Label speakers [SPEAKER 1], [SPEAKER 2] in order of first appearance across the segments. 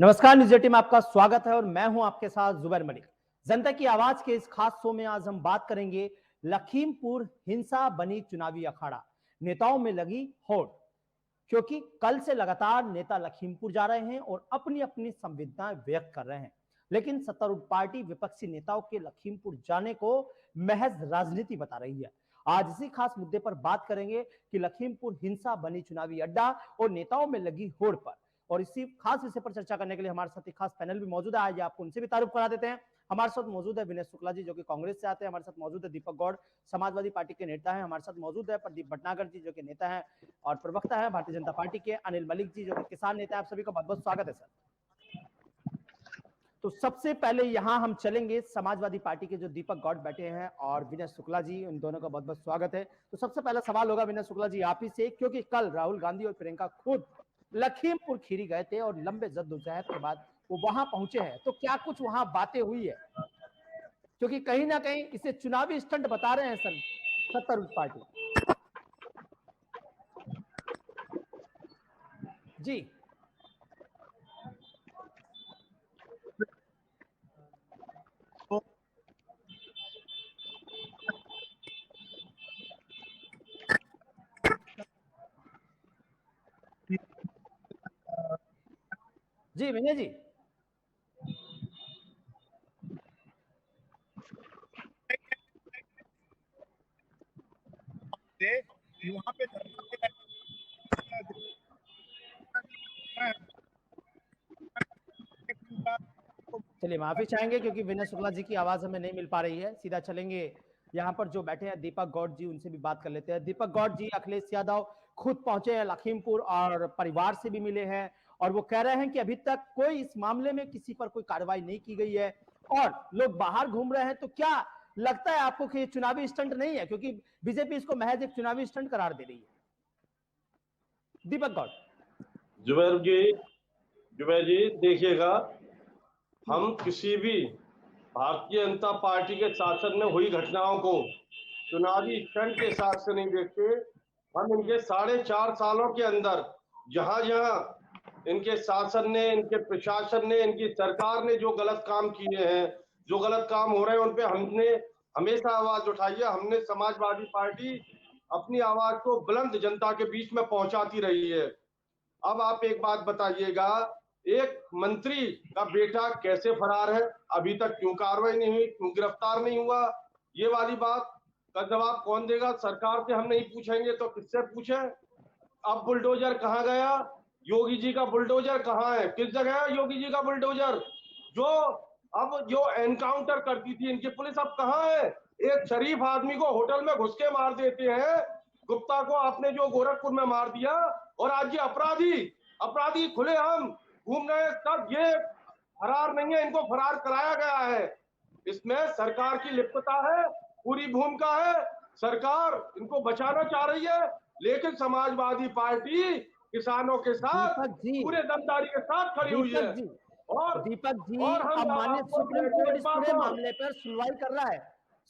[SPEAKER 1] नमस्कार, news eighteen में आपका स्वागत है और मैं हूं आपके साथ जुबैर मलिक। जनता की आवाज के इस खास शो में आज हम बात करेंगे लखीमपुर हिंसा बनी चुनावी अखाड़ा, नेताओं में लगी होड़। क्योंकि कल से लगातार नेता लखीमपुर जा रहे हैं और अपनी अपनी संवेदनाएं व्यक्त कर रहे हैं, लेकिन सत्तारूढ़ पार्टी विपक्षी नेताओं के लखीमपुर जाने को महज राजनीति बता रही है। आज इसी खास मुद्दे पर बात करेंगे कि लखीमपुर हिंसा बनी चुनावी अड्डा और नेताओं में लगी होड़ पर। और इसी खास विषय पर चर्चा करने के लिए हमारे साथ एक खास पैनल भी मौजूद है। आज आपको उनसे भी तारुफ करा देते हैं। हमारे साथ मौजूद है विनय शुक्ला जी, जो कि कांग्रेस से आते हैं। हमारे साथ मौजूद है दीपक गौड़, समाजवादी पार्टी के नेता हैं। हमारे साथ मौजूद है प्रदीप भटनागर जी, जो कि नेता हैं और प्रवक्ता है भारतीय जनता पार्टी के। अनिल मलिक जी, जो कि किसान नेता है। आप सभी का बहुत बहुत स्वागत है सर। तो सबसे पहले यहां हम चलेंगे समाजवादी पार्टी के जो दीपक गौड़ बैठे हैं और विनय शुक्ला जी, उन दोनों का बहुत बहुत स्वागत है। तो सबसे पहला सवाल होगा विनय शुक्ला जी आप ही से, क्योंकि कल राहुल गांधी और प्रियंका खुद लखीमपुर खीरी गए थे और लंबे जद्दोजहद के बाद वो वहां पहुंचे हैं, तो क्या कुछ वहां बातें हुई है? क्योंकि कहीं ना कहीं इसे चुनावी स्टंट बता रहे हैं सर सत्तारूढ़ पार्टी जी। जी विनय जी,
[SPEAKER 2] वहां पे
[SPEAKER 1] चलिए माफी चाहेंगे क्योंकि विनय शुक्ला जी की आवाज हमें नहीं मिल पा रही है। सीधा चलेंगे यहाँ पर जो बैठे हैं दीपक गौड़ जी, उनसे भी बात कर लेते हैं। दीपक गौड़ जी, अखिलेश यादव खुद पहुंचे हैं लखीमपुर और परिवार से भी मिले हैं और वो कह रहे हैं कि अभी तक कोई इस मामले में किसी पर कोई कार्रवाई नहीं की गई है और लोग बाहर घूम रहे हैं। तो क्या लगता है आपको कि ये चुनावी स्टंट नहीं है? क्योंकि बीजेपी इसको महज एक चुनावी स्टंट करार दे रही है। दीपक गौड़।
[SPEAKER 3] जुबैर जी देखिएगा, हम किसी भी भारतीय जनता पार्टी के शासन में हुई घटनाओं को चुनावी स्टंट के हिसाब से नहीं देखते। हम इनके 4.5 सालों के अंदर जहां जहां इनके शासन ने, इनके प्रशासन ने, इनकी सरकार ने जो गलत काम किए हैं, जो गलत काम हो रहे हैं, उन पे हमने हमेशा आवाज उठाई है। हमने समाजवादी पार्टी अपनी आवाज को बुलंद जनता के बीच में पहुंचाती रही है। अब आप एक बात बताइएगा, एक मंत्री का बेटा कैसे फरार है, अभी तक क्यों कार्रवाई नहीं हुई, क्यों गिरफ्तार नहीं हुआ? ये वाली बात का जवाब कौन देगा? सरकार से हम नहीं पूछेंगे तो किससे पूछे? अब बुलडोजर कहाँ गया? योगी जी का बुलडोजर कहाँ है? किस जगह है योगी जी का बुलडोजर? जो एनकाउंटर करती थी इनकी पुलिस, अब कहाँ है? एक शरीफ आदमी को होटल में घुस के मार देते हैं। गुप्ता को आपने जो गोरखपुर में मार दिया, और आज ये अपराधी खुलेआम घूम रहे हैं। तब ये फरार नहीं है, इनको फरार कराया गया है। इसमें सरकार की लिप्तता है, पूरी भूमिका है। सरकार इनको बचाना चाह रही है, लेकिन समाजवादी पार्टी किसानों के साथ पूरे दमदारी के साथ खड़ी हुई है।
[SPEAKER 1] दीपक जी,
[SPEAKER 3] और हम
[SPEAKER 1] अब माननीय
[SPEAKER 3] आपको
[SPEAKER 1] सुप्रीम कोर्ट इस पूरे
[SPEAKER 3] बात
[SPEAKER 1] मामले पर सुनवाई कर रहा है।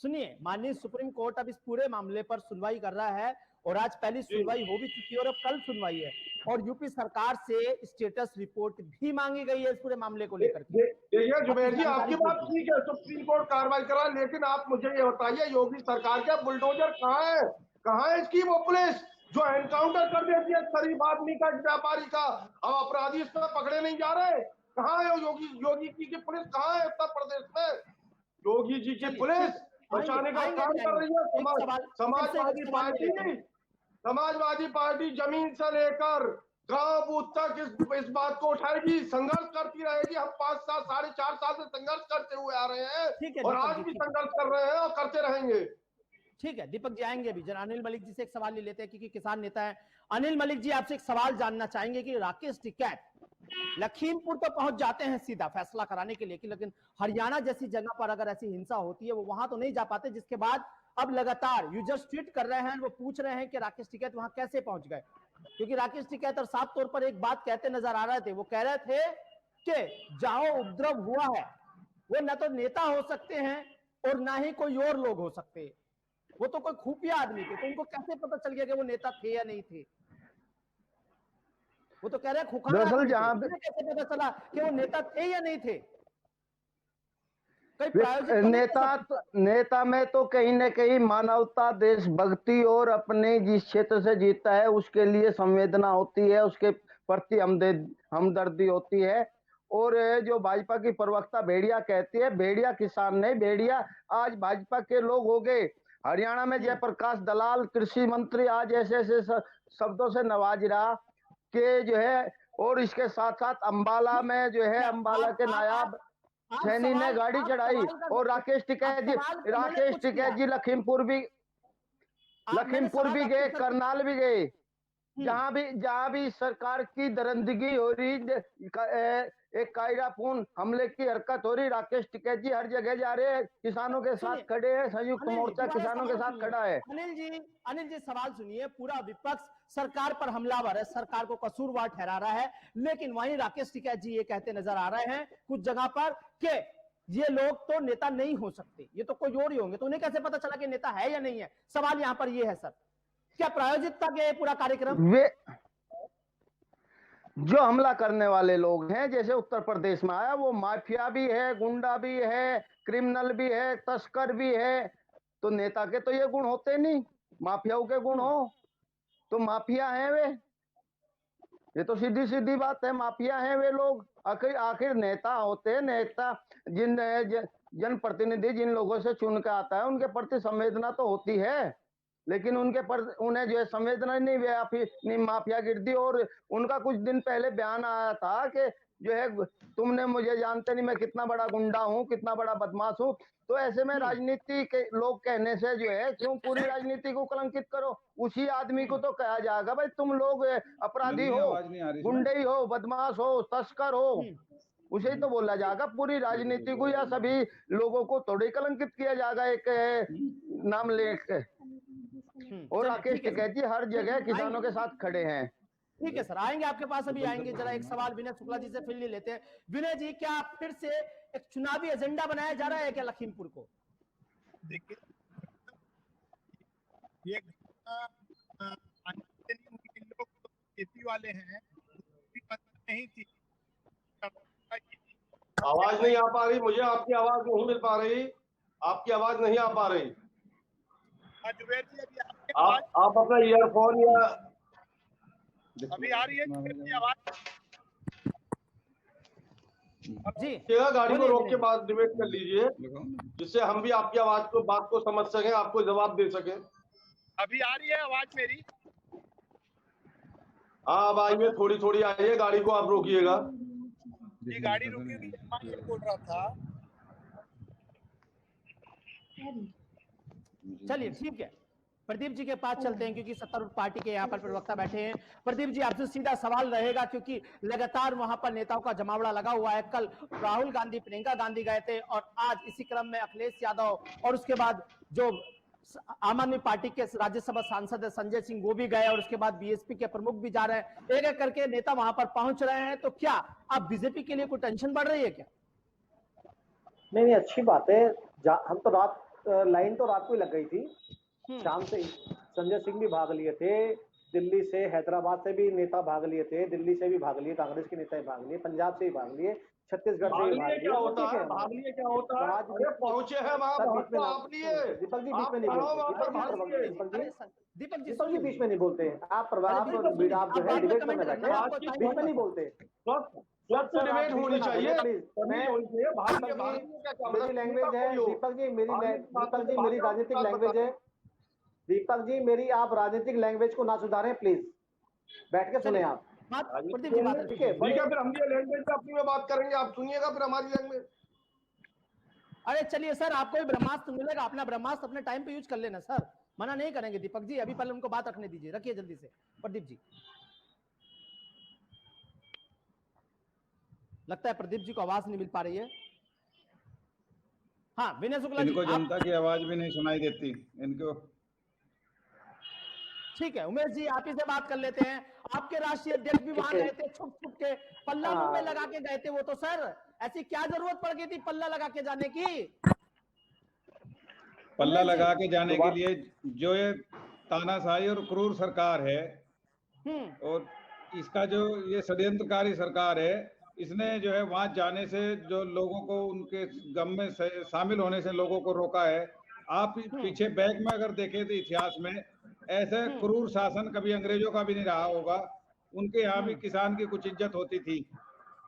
[SPEAKER 1] सुनिए, माननीय सुप्रीम कोर्ट अब इस पूरे मामले पर सुनवाई कर रहा है और आज पहली सुनवाई हो भी चुकी है और अब कल सुनवाई है और यूपी सरकार से स्टेटस रिपोर्ट भी मांगी गई है इस पूरे मामले को लेकर के।
[SPEAKER 3] देखिए जुबैर जी, आपकी बात ठीक है, सुप्रीम कोर्ट कार्रवाई करा, लेकिन आप मुझे ये बताइए, योगी सरकार का बुलडोजर कहाँ है? कहाँ है इसकी वो पुलिस जो एनकाउंटर कर देती है शरीफ आदमी का, व्यापारी का? अब अपराधी इसमें पकड़े नहीं जा रहे। कहाँ है योगी जी की पुलिस? कहाँ है उत्तर प्रदेश में? योगी जी की पुलिस बचाने का काम कर रही है। समाजवादी पार्टी जमीन से लेकर गांव बूथ तक इस बात को उठाएगी, संघर्ष करती रहेगी। हम 4.5 साल से संघर्ष करते हुए आ रहे हैं और आज भी संघर्ष कर रहे हैं और करते रहेंगे।
[SPEAKER 1] ठीक है, दीपक जी आएंगे भी। जरा अनिल मलिक जी से एक सवाल ले लेते हैं क्योंकि किसान नेता है। अनिल मलिक जी, आपसे एक सवाल जानना चाहेंगे कि राकेश टिकैत लखीमपुर तो पहुंच जाते हैं सीधा फैसला कराने के लिए, लेकिन हरियाणा जैसी जगह पर अगर ऐसी हिंसा होती है वो वहां तो नहीं जा पाते, जिसके बाद अब लगातार यूजर्स ट्वीट कर रहे हैं, वो पूछ रहे हैं कि राकेश टिकैत वहां कैसे पहुंच गए। क्योंकि राकेश टिकैत और साफ तौर पर एक बात कहते नजर आ रहे थे, वो कह रहे थे कि जहां उपद्रव हुआ है वो न तो नेता हो सकते हैं और ना ही कोई और लोग हो सकते हैं, वो तो कोई खुफिया आदमी थे। तो उनको कैसे पता चल गया कि वो नेता थे या नहीं थे? वो तो कह रहे हैं खुखार
[SPEAKER 2] दरअसल
[SPEAKER 1] आदमी थे।
[SPEAKER 2] जहां
[SPEAKER 1] तुम्हें कैसे पता चला कि वो नेता थे या नहीं थे? कई प्रायोजित तो नहीं थे सब?
[SPEAKER 2] नेता में तो कहीं न कहीं मानवता, देशभक्ति और अपने जिस क्षेत्र से जीता है उसके लिए संवेदना होती है, उसके प्रति हमदर्दी होती है। और जो भाजपा की प्रवक्ता भेड़िया कहती है, भेड़िया किसान नहीं, भेड़िया आज भाजपा के लोग हो गए। हरियाणा में जयप्रकाश दलाल कृषि मंत्री आज ऐसे-ऐसे शब्दों से नवाज रहा कि जो है, और इसके साथ-साथ अंबाला में जो है, अंबाला के नायाब सैनी ने गाड़ी चढ़ाई और राकेश टिकैत जी लखीमपुर भी गए, करनाल भी गए। जहां भी सरकार की दरिंदगी हो रही, एक कायरापूर्ण हमले की हरकत हो रही, राकेश टिकैत जी हर जगह जा रहे हैं, किसानों के साथ खड़े हैं, संयुक्त मोर्चा किसानों के साथ खड़ा है।
[SPEAKER 1] अनिल जी सवाल सुनिए, पूरा विपक्ष सरकार पर हमलावर है, सरकार को कसूरवार ठहरा रहा है, लेकिन वहीं राकेश टिकैत जी ये कहते नजर आ रहे हैं कुछ जगह पर कि ये लोग तो नेता नहीं हो सकते, ये तो कोई और ही होंगे। तो उन्हें कैसे पता चला कि नेता है या नहीं है? सवाल यहां पर ये है सर, क्या प्रायोजित था ये पूरा कार्यक्रम?
[SPEAKER 2] वे जो हमला करने वाले लोग हैं, जैसे उत्तर प्रदेश में आया, वो माफिया भी है, गुंडा भी है, क्रिमिनल भी है, तस्कर भी है। तो नेता के तो ये गुण होते नहीं, माफियाओं के गुण हो तो माफिया हैं वे। ये तो सीधी सीधी बात है, माफिया हैं वे लोग। आखिर नेता होते हैं, नेता जनप्रतिनिधि जिन लोगों से चुन के आता है उनके प्रति संवेदना तो होती है, लेकिन उन्हें जो है संवेदना नहीं माफिया गिरदी। और उनका कुछ दिन पहले बयान आया था कि जो है, तुमने मुझे जानते नहीं, मैं कितना बड़ा गुंडा हूँ, कितना बड़ा बदमाश हूँ। तो ऐसे में राजनीति के लोग कहने से जो है, क्यों पूरी राजनीति को कलंकित करो? उसी आदमी को तो कहा जाएगा भाई तुम लोग अपराधी हो, गुंडे ही हो, बदमाश हो, तस्कर हो, उसे ही तो बोला जाएगा। पूरी राजनीति को या सभी लोगों को थोड़ी कलंकित किया जाएगा एक नाम लेकर। और राकेश टिकैत जी हर जगह किसानों के साथ खड़े हैं।
[SPEAKER 1] ठीक है सर, आएंगे आपके पास, अभी आएंगे। जरा एक सवाल विनय शुक्ला जी से फिर ले लेते हैं। विनय जी, क्या फिर से एक चुनावी एजेंडा बनाया जा रहा है क्या लखीमपुर को?
[SPEAKER 4] देखिए, ये लोग खेती वाले हैं, नहीं थी।
[SPEAKER 3] आवाज नहीं आ पा रही मुझे, आपकी आवाज नहीं मिल पा रही, आपकी आवाज नहीं आ पा रही। आप अपना ईयरफोन या
[SPEAKER 4] अभी आ रही है आवाज
[SPEAKER 1] जी?
[SPEAKER 3] गाड़ी को रोक के बात डिबेट कर लीजिए, जिससे हम भी आपकी आवाज को, बात को समझ सकें, आपको जवाब दे सकें।
[SPEAKER 4] अभी आ रही है आवाज मेरी?
[SPEAKER 3] हाँ, अब आइए, थोड़ी थोड़ी आई है। गाड़ी को आप रोकिएगा।
[SPEAKER 4] ये गाड़ी रुकी, बोल रहा था।
[SPEAKER 1] चलिए ठीक है, प्रदीप जी के पास चलते हैं, क्योंकि सत्तारूढ़ पार्टी के यहाँ पर प्रवक्ता बैठे हैं। प्रदीप जी, आपसे सीधा सवाल रहेगा, क्योंकि लगातार वहां पर नेताओं का जमावड़ा लगा हुआ है। कल राहुल गांधी, प्रियंका गांधी गए थे, और आज इसी क्रम में अखिलेश यादव, और उसके बाद जो आम आदमी पार्टी के राज्यसभा सांसद संजय सिंह वो भी गए, और उसके बाद बीएसपी के प्रमुख भी जा रहे हैं। एक एक करके नेता वहां पर पहुंच रहे हैं। तो क्या अब बीजेपी के लिए कोई टेंशन बढ़ रही है क्या?
[SPEAKER 5] नहीं, अच्छी बात है। हम तो लाइन तो रात को ही लग गई थी, शाम से संजय सिंह भी भाग लिए थे, दिल्ली से, हैदराबाद से भी नेता भाग लिए थे, दिल्ली से भी भाग लिए, कांग्रेस के नेता भी भाग लिए, पंजाब से भी भाग लिए, छत्तीसगढ़ से भी भाग लिए।
[SPEAKER 3] क्या होता है भाग लिए? क्या होता है? अरे पहुंचे हैं वहां, आप लिए।
[SPEAKER 5] दीपक जी बीच में नहीं बोलते, दीपक जी बीच में नहीं बोलते। आप जो है डिबेट करना चाहते हैं, बीच में नहीं बोलते।
[SPEAKER 3] डिबेट होनी चाहिए,
[SPEAKER 5] मेरी लैंग्वेज है दीपक जी, मेरी राजनीतिक लैंग्वेज है। दीपक जी, मेरी आप राजनीतिक लैंग्वेज को ना सुधारें प्लीज, बैठ के सुने आप।
[SPEAKER 3] ठीक है, फिर हम ये लैंग्वेज पे अपनी में बात करेंगे, आप सुनिएगा फिर हमारी लैंग्वेज।
[SPEAKER 1] अरे चलिए सर, आपको भी ब्रह्मास्त्र मिलेगा, अपना ब्रह्मास्त्र अपने टाइम पे यूज कर लेना सर, मना नहीं करेंगे। दीपक जी, अभी पहले उनको बात रखने दीजिए, रखिए जल्दी से। प्रदीप जी, लगता है प्रदीप जी को आवाज नहीं मिल पा रही है। हाँ, विनय शुक्ला जी,
[SPEAKER 6] इनको जनता की आवाज भी नहीं सुनाई देती इनको।
[SPEAKER 1] ठीक है, उमेश जी, आप ही से बात कर लेते हैं। आपके राष्ट्रीय अध्यक्ष भी वहां गए थे, छुप छुप के पल्ला मुंह में लगा के गए थे वो तो। सर, ऐसी क्या जरूरत पड़ गई थी पल्ला लगा के जाने की?
[SPEAKER 6] पल्ला लगा के जाने के लिए जो ये तानाशाही और क्रूर सरकार है, और इसका जो ये षड्यंत्रकारी सरकार है, इसने जो है वहां जाने से जो लोगों को उनके गम में शामिल होने से लोगों को रोका है। आप पीछे बैक में अगर देखें तो इतिहास में ऐसे क्रूर शासन कभी अंग्रेजों का भी नहीं रहा होगा। उनके यहाँ भी किसान की कुछ इज्जत होती थी।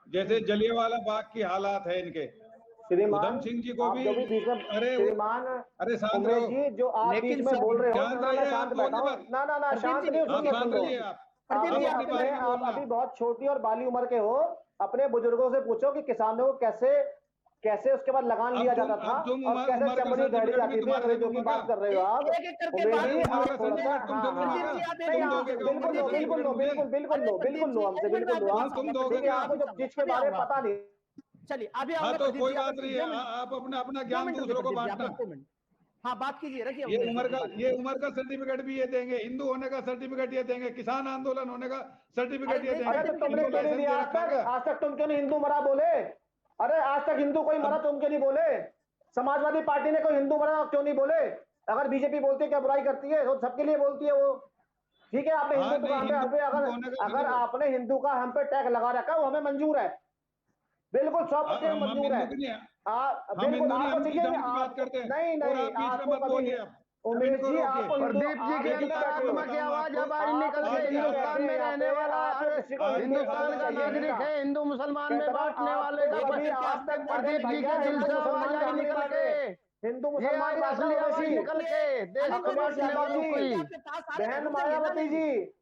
[SPEAKER 6] जैसे जलियांवाला बाग की हालात है इनके।
[SPEAKER 5] श्रीमान
[SPEAKER 6] उधम सिंह जी को
[SPEAKER 5] आप
[SPEAKER 6] भी,
[SPEAKER 5] जो भी बीच में श्रीमान
[SPEAKER 6] अरे शांत
[SPEAKER 5] उमेश
[SPEAKER 6] रहो,
[SPEAKER 5] जी जो आप बीच में बोल रहे हो
[SPEAKER 6] शांत
[SPEAKER 5] ना,
[SPEAKER 6] रहिए,
[SPEAKER 5] मैं शांत
[SPEAKER 6] आप
[SPEAKER 5] बैठा हूँ
[SPEAKER 6] बोलिए,
[SPEAKER 5] ना शांत नहीं
[SPEAKER 6] आप शांत रहिए। आप
[SPEAKER 5] अभी बहुत छोटी और बाली उम्र के हो। अपने बुजुर्गों से पूछो कि किसानों को कैसे उसके बाद लगान लिया जाता था और कैसे चमड़ी गाड़ी जाती थी। अंग्रेजों की बात कर रहे हो आप उमेश जी, आप थोड़ा सा बिल्कुल लो हमसे, बिल्कुल लो आप, क्योंकि आपको जब चीज के बारे में पता नहीं।
[SPEAKER 1] चलिए अभी
[SPEAKER 6] हाँ तो कोई बात नहीं है, आप अपना ज्ञान दूसरों को बांटना।
[SPEAKER 1] हाँ बात कीजिए, रखिए।
[SPEAKER 6] ये उम्र का सर्टिफिकेट भी ये देंगे, हिंदू होने का सर्टिफिकेट ये देंगे, किसान आंदोलन होने का सर्टिफिकेट ये देंगे।
[SPEAKER 5] अरे तो तुमने क्यों नहीं दिया आज तक तुम क्यों नहीं हिंदू मरा बोले? अरे आज तक हिंदू कोई मरा तुम क्यों नहीं बोले? समाजवादी पार्टी ने कोई हिंदू मरा क्यों नहीं बोले? अगर बीजेपी बोलती है क्या बुराई करती है, तो सबके लिए बोलती है वो। ठीक है, आपने हिंदू का हम पे अगर आपने हिंदू का हम पे टैग लगा रखा है वो हमें मंजूर है, बिल्कुल 100% मंजूर है। बिल्कुल आपको नहीं उमेश जी आपको
[SPEAKER 2] प्रदीप जी के अंतरात्मा की आवाज अब आज निकल के हिंदुस्तान में रहने वाला हिंदुस्तान का नागरिक है, हिंदू मुसलमान में बांटने वाले का आज तक प्रदीप जी के दिल से आवाज आई निकल के,
[SPEAKER 5] हिंदू मुसलमान
[SPEAKER 2] निकल के देश को बांटने वालों की।
[SPEAKER 5] बहन मायावती जी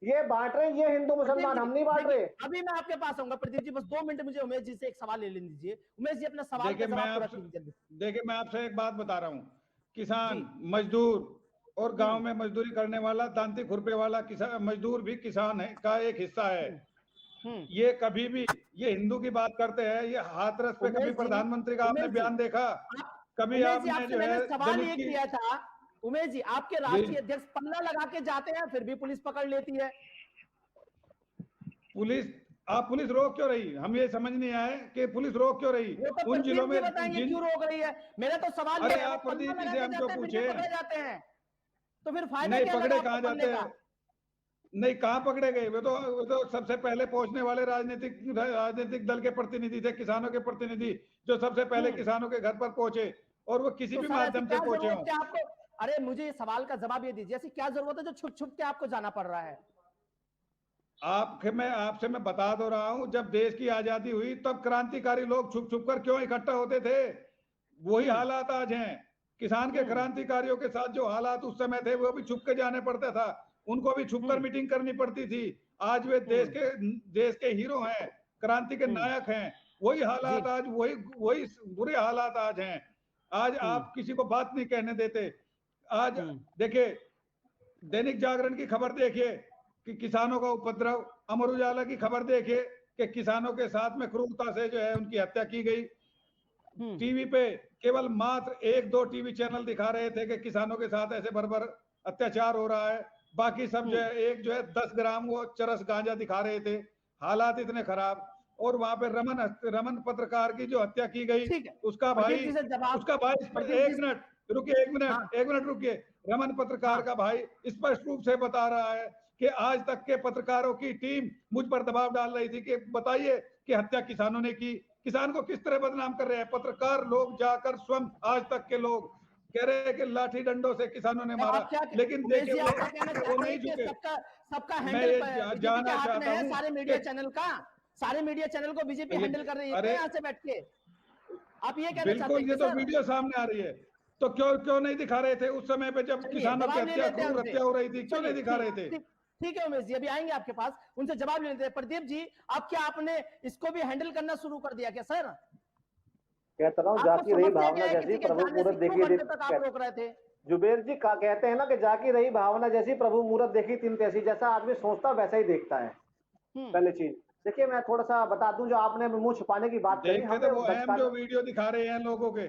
[SPEAKER 5] ये बांट रहे, ये हिंदू मुसलमान हम नहीं बांट रहे।
[SPEAKER 1] अभी मैं आपके पास आऊंगा प्रदीप जी, बस 2 मिनट मुझे उमेश जी से एक सवाल ले लेने दीजिए। उमेश जी अपना सवाल
[SPEAKER 6] देखिए मैं आपसे एक बात बता रहा हूँ, किसान मजदूर और गांव में मजदूरी करने वाला तांत्रिक खुरपे वाला किसान मजदूर भी किसान है का एक हिस्सा है। ये कभी भी ये हिंदू की बात करते हैं, ये हाथरस पे कभी प्रधानमंत्री का आपने बयान देखा? कभी आपने जो है
[SPEAKER 1] सवाल ये किया था उमेश जी, आपके राष्ट्रीय अध्यक्ष पल्ला लगा के जाते हैं फिर भी पुलिस पकड़ लेती है।
[SPEAKER 6] पुलिस रोक क्यों रही? हम ये समझ नहीं आए कि पुलिस रोक क्यों रही उन जिलों में,
[SPEAKER 1] क्यों रोक रही है? मेरा तो सवाल
[SPEAKER 6] अरे आप प्रदीप जी से हमको पूछे
[SPEAKER 1] जाते हैं तो फिर फायदा
[SPEAKER 6] नहीं पकड़े कहाँ जाते हैं? नहीं कहाँ पकड़े गए? वो तो सबसे पहले पहुंचने वाले राजनीतिक दल के प्रतिनिधि थे, किसानों के प्रतिनिधि जो सबसे पहले किसानों के घर पर पहुंचे, और वो किसी भी माध्यम से पहुंचे हों।
[SPEAKER 1] अरे मुझे इस सवाल का जवाब ये दीजिए, ऐसी क्या जरूरत है जो छुप छुप के आपको जाना पड़ रहा है?
[SPEAKER 6] आपसे मैं बता दो रहा हूं, जब देश की आजादी हुई तब क्रांतिकारी लोग छुप छुप कर क्यों इकट्ठा होते थे? वही हालात आज हैं। किसान के क्रांतिकारियों के साथ जो हालात उस समय थे वो भी छुप के जाने पड़ता था, उनको भी छुप कर मीटिंग करनी पड़ती थी। आज वे देश के हीरो हैं, क्रांति के नायक हैं। वही हालात आज वही बुरे हालात आज हैं। आज आप किसी को बात नहीं कहने देते। आज देखिए दैनिक जागरण की खबर देखिए कि किसानों का उपद्रव, अमर उजाला की खबर देखिए कि किसानों के साथ में क्रूरता से जो है उनकी हत्या की गई। टीवी पे केवल मात्र 1-2 टीवी चैनल दिखा रहे थे कि किसानों के साथ ऐसे बर्बर अत्याचार हो रहा है, बाकी सब जो है 10 ग्राम वो चरस गांजा दिखा रहे थे। हालात इतने खराब। और वहां पे रमन पत्रकार की जो हत्या की गई, उसका भाई एक मिनट रुकिए। रमन पत्रकार का भाई स्पष्ट रूप से बता रहा है कि आज तक के पत्रकारों की टीम मुझ पर दबाव डाल रही थी कि बताइए कि हत्या किसानों ने की। किसान को किस तरह बदनाम कर रहे हैं पत्रकार लोग जाकर, स्वयं आज तक के लोग कह रहे हैं कि लाठी डंडों से किसानों ने मारा, लेकिन देखिए वो नहीं झुके।
[SPEAKER 1] सबका
[SPEAKER 6] हैंडल जानना चाहता हूं,
[SPEAKER 1] सारे मीडिया चैनल को बीजेपी हैंडल कर रही है यहाँ से बैठ के। आप ये कहना चाहते हैं?
[SPEAKER 6] ये तो वीडियो सामने आ रही है, तो क्यों नहीं दिखा रहे थे उस समय पे जब किसानों की हत्या हो रही थी? क्यों नहीं दिखा रहे थे?
[SPEAKER 1] ठीक है उमेश जी, अभी आएंगे आपके पास, उनसे जवाब ले लेते हैं। प्रदीप जी आपने इसको भी हैंडल करना शुरू कर दिया क्या सर?
[SPEAKER 5] कहता रहा हूँ जाकी रही भावना जैसी प्रभु मूरत देखी। जुबेर जी कहते हैं ना कि जाकी रही भावना जैसी प्रभु मूरत देखी तीन तैसी। जैसा आदमी सोचता वैसा ही देखता है। पहले चीज देखिए, मैं थोड़ा सा बता दूं, जो आपने मुंह छुपाने की बात करी,
[SPEAKER 6] हम जो वीडियो दिखा रहे हैं लोगों के।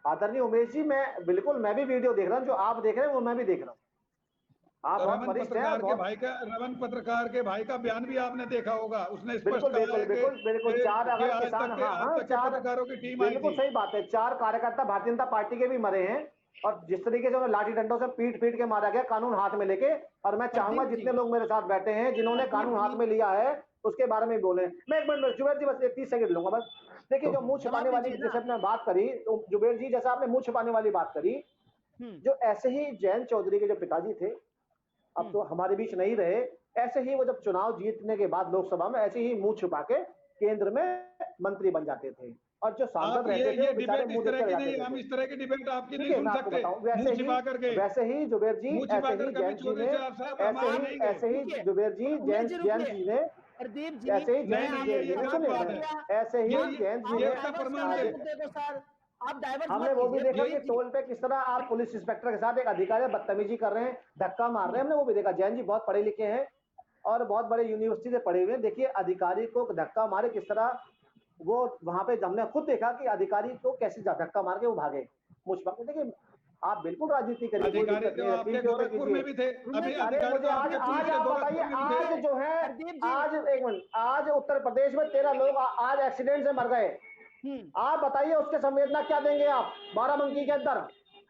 [SPEAKER 5] आदरणीय उमेश जी मैं भी वीडियो देख रहा हूँ, जो आप देख रहे हैं वो मैं भी देख रहा हूँ। आप
[SPEAKER 6] रमन पत्रकार के भाई का बयान भी आपने देखा होगा, उसने स्पष्ट
[SPEAKER 5] बिल्कुल 4 अगस्त किसान, 4
[SPEAKER 6] पत्रकारों की टीम,
[SPEAKER 5] बिल्कुल सही बात है। 4 कार्यकर्ता भारतीय जनता पार्टी के भी मरे हैं, और जिस तरीके से उन्हें लाठी डंडों से पीट पीट के मारा गया कानून हाथ में लेके, और मैं चाहूंगा
[SPEAKER 1] प्रदीप जी।
[SPEAKER 5] जितने लोग मेरे साथ बैठे हैं जिन्होंने कानून हाथ में लिया है उसके बारे में बोले। मैं एक मिनट जुबेर जी बस 30 सेकंड लूंगा बस। देखिए जो मुंह छिपाने
[SPEAKER 1] जवाब
[SPEAKER 5] वाली
[SPEAKER 1] दीजिए ना।
[SPEAKER 5] जैसे आपने बात करी, तो जुबेर जी जैसे आपने मुंह छिपाने वाली बात करी, जो ऐसे ही जयंत चौधरी के जो पिताजी थे अब तो हमारे बीच नहीं रहे, ऐसे ही वो जब चुनाव जीतने के बाद लोकसभा में ऐसे ही मुंह छुपा के केंद्र में मंत्री बन जाते थे, और जो सांसद
[SPEAKER 6] आप
[SPEAKER 5] रहते थे
[SPEAKER 6] ये
[SPEAKER 5] वो बेचारे
[SPEAKER 6] डिबेट इस
[SPEAKER 5] मुंह
[SPEAKER 6] तरह
[SPEAKER 5] देख
[SPEAKER 6] की
[SPEAKER 5] कर
[SPEAKER 6] नहीं,
[SPEAKER 5] जाते
[SPEAKER 6] हम
[SPEAKER 5] थे।
[SPEAKER 6] इस तरह की डिबेट आपकी
[SPEAKER 5] ठीक
[SPEAKER 6] नहीं
[SPEAKER 5] है,
[SPEAKER 6] सुन
[SPEAKER 5] मैं आपको
[SPEAKER 6] सकते।
[SPEAKER 5] बताऊं
[SPEAKER 6] मुंह छिपा करके,
[SPEAKER 5] वैसे ही जुबेर जी
[SPEAKER 6] मुंह छिपा
[SPEAKER 5] ऐसे
[SPEAKER 6] कर
[SPEAKER 5] ही
[SPEAKER 6] कभी
[SPEAKER 5] जयंत जी
[SPEAKER 6] चौधरी
[SPEAKER 5] ने
[SPEAKER 6] साहब हमारे नहीं गए।
[SPEAKER 5] ऐसे ही
[SPEAKER 1] रुकिए।
[SPEAKER 5] जुबेर जी
[SPEAKER 1] उमेश जी
[SPEAKER 5] जयंत जी ने
[SPEAKER 1] प्रदीप जी,
[SPEAKER 5] ऐसे ही
[SPEAKER 6] नहीं,
[SPEAKER 5] जयंत
[SPEAKER 6] ये
[SPEAKER 5] जी ने
[SPEAKER 6] गलत
[SPEAKER 5] सुने
[SPEAKER 6] बात है।
[SPEAKER 5] ऐसे ही
[SPEAKER 6] ये
[SPEAKER 5] जयंत जी
[SPEAKER 1] आप
[SPEAKER 6] ये
[SPEAKER 5] ने
[SPEAKER 6] उसका
[SPEAKER 1] डाइवर्स
[SPEAKER 6] प्रमाण
[SPEAKER 1] कर रहे
[SPEAKER 6] दे।
[SPEAKER 1] हैं मुद्दे को सर, आप डाइवर्स
[SPEAKER 5] हमने
[SPEAKER 1] मत
[SPEAKER 5] वो भी
[SPEAKER 1] कीजिए
[SPEAKER 5] देखा कि
[SPEAKER 1] प्रदीप जी।
[SPEAKER 5] टोल पे किस तरह आप पुलिस इंस्पेक्टर के साथ एक अधिकारी बदतमीजी कर रहे हैं, धक्का मार रहे हैं, हमने वो भी देखा। जैन जी बहुत पढ़े लिखे हैं और बहुत बड़े यूनिवर्सिटी से पढ़े हुए हैं, देखिए अधिकारी को धक्का मारे किस तरह, वो वहां पे हमने खुद देखा कि अधिकारी को कैसे धक्का मार के वो भागे मुझ पर। देखिए आप बिल्कुल राजनीति करिए, कोई
[SPEAKER 6] अधिकारी
[SPEAKER 5] दिक्कत
[SPEAKER 6] तो
[SPEAKER 5] नहीं है,
[SPEAKER 6] आपके
[SPEAKER 5] टीम के ऊपर
[SPEAKER 6] गोरखपुर में
[SPEAKER 5] कीजिए।
[SPEAKER 6] भी थे। अभी
[SPEAKER 5] अरे
[SPEAKER 6] अधिकारी
[SPEAKER 5] मुझे
[SPEAKER 6] तो
[SPEAKER 5] आज
[SPEAKER 6] आपके पुलिस के
[SPEAKER 5] आप बताइए,
[SPEAKER 6] गोरखपुर में भी थे।
[SPEAKER 5] आज जो है
[SPEAKER 1] प्रदीप जी।
[SPEAKER 5] आज एक मिनट, आज उत्तर प्रदेश में 13 लोग आज एक्सीडेंट से मर गए। आप बताइए उसके संवेदना क्या देंगे आप? बाराबंकी के अंदर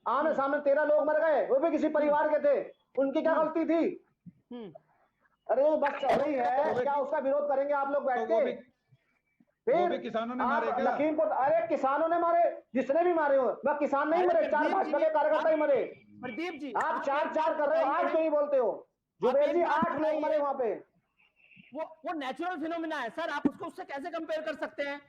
[SPEAKER 5] आमने सामने 13 लोग मर गए, वो भी किसी परिवार के थे, उनकी क्या गलती थी? अरे वो बस चल रही है, क्या उसका विरोध करेंगे आप लोग बैठ
[SPEAKER 6] तो
[SPEAKER 5] के?
[SPEAKER 6] वो भी
[SPEAKER 5] फिर
[SPEAKER 6] किसानों ने
[SPEAKER 5] आप
[SPEAKER 6] मारे क्या?
[SPEAKER 5] लखीमपुर, अरे किसानों ने मारे, जिसने भी मारे हो, वह किसान नहीं मरे, 4 भाजपा के कार्यकर्ता ही मरे।
[SPEAKER 1] प्रदीप जी
[SPEAKER 5] आप चार
[SPEAKER 1] एक
[SPEAKER 5] चार
[SPEAKER 1] बात
[SPEAKER 5] कर रहे हो,
[SPEAKER 1] बताइए।
[SPEAKER 5] 8 क्यों नहीं बोलते हो? जुबेर
[SPEAKER 1] एक
[SPEAKER 5] जी
[SPEAKER 1] बात
[SPEAKER 5] 8 लोग
[SPEAKER 1] बताइए।
[SPEAKER 5] मरे वहां पे।
[SPEAKER 1] वो नेचुरल फिनोमिना है सर, आप उसको उससे कैसे कंपेयर कर सकते हैं?